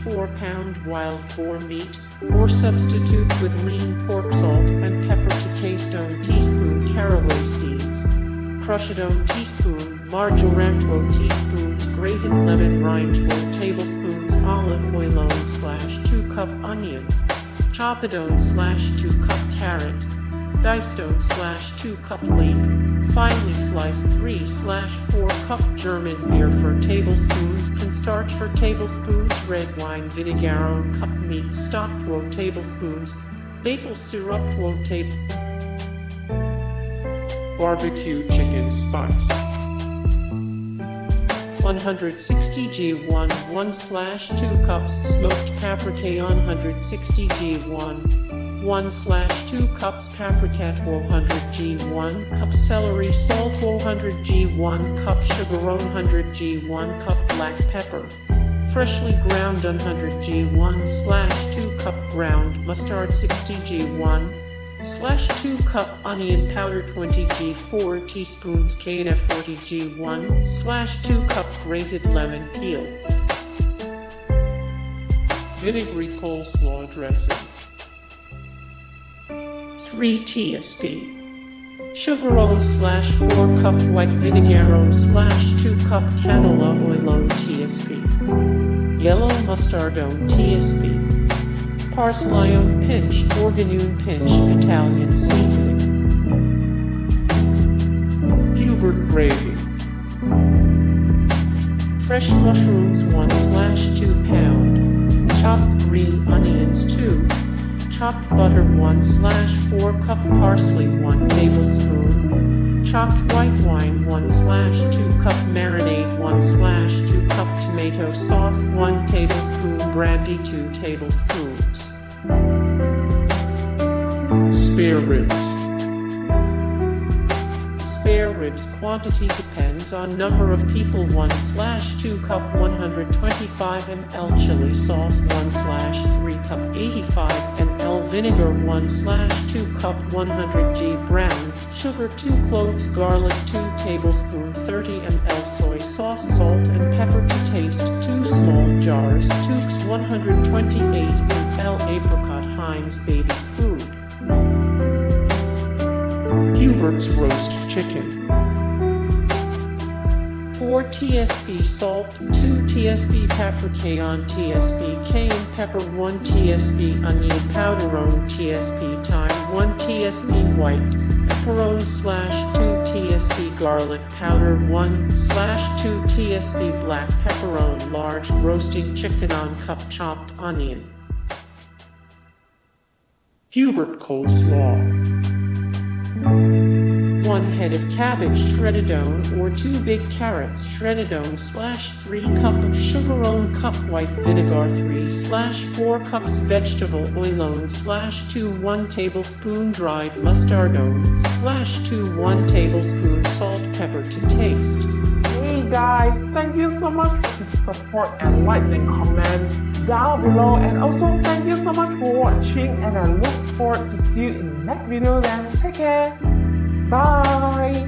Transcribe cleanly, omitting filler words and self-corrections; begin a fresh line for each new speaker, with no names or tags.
4-pound wild boar meat, or substitute with lean pork, salt and pepper to taste. Teaspoon caraway seeds. Crush it. Teaspoon marjoram. 12 teaspoons grated lemon rind. 12 tablespoons olive oil. 2 cup onion. Chop it. 2 cup carrot. Diced. 2 cup leek. Finely sliced. 3/4 cup German beer. 4 tablespoons cornstarch. 4 tablespoons red wine vinegar. 1 cup meat stock. 12 tablespoons maple syrup. 12 tablespoons barbecue chicken spice. 160 g 1/2 cups smoked paprika. 160 g 1/2 cups paprika. 100 g 1 cup celery. Salt. 100 g 1 cup sugar. 100 g 1 cup black pepper. Freshly ground. 100 g 1/2 cup ground mustard. 60 g 1/2 cup onion powder. 20 g 4 teaspoons cayenne. 40 g 1/2 cup grated lemon peel. Vinegry coleslaw dressing. 3 tsp. Sugar. 4 cup white vinegar. 2 cup canola oil. tsp. Yellow mustard. tsp. Parsley. Pinch. Organone pinch. Italian seasoning. Hubert Gravy. Fresh mushrooms. 1/2 pound. Chopped green onions. 2. Chopped butter. 1/4 cup parsley. 1 tablespoon. Chopped white wine. 1/2 cup marinade. 1/2 cup tomato sauce. 1 tablespoon brandy. 2 tablespoons spare ribs. Spare ribs quantity depends on number of people. 1/2 cup 125 ml chili sauce. 1/3 cup 85 ml vinegar. 1/2 cup 100 g brown sugar. 2 cloves garlic. 2 tablespoons 30 ml soy sauce. Salt and pepper to taste. 2 small jars. 2 128 ml apricot Heinz baby food. Hubert's roast chicken. 4 tsp salt. 2 tsp paprika. On tsp cayenne pepper. 1 tsp onion powder. 1 tsp thyme. 1 tsp white pepper. 2 tsp garlic powder. 1/2 tsp black pepper. Large roasting chicken. On cup chopped onion. Hubert Coleslaw. 1 head of cabbage shredded. Or 2 big carrots shredded. 3 cup of sugar. 1 cup white vinegar. 3/4 cups vegetable oil. 2 1 tablespoon dried mustard. 2 1 tablespoon salt pepper to taste.
Hey guys, thank you so much for the support and likes and comments down below, and also thank you so much for watching, and I look forward to see you in the next video. Then take care. Bye.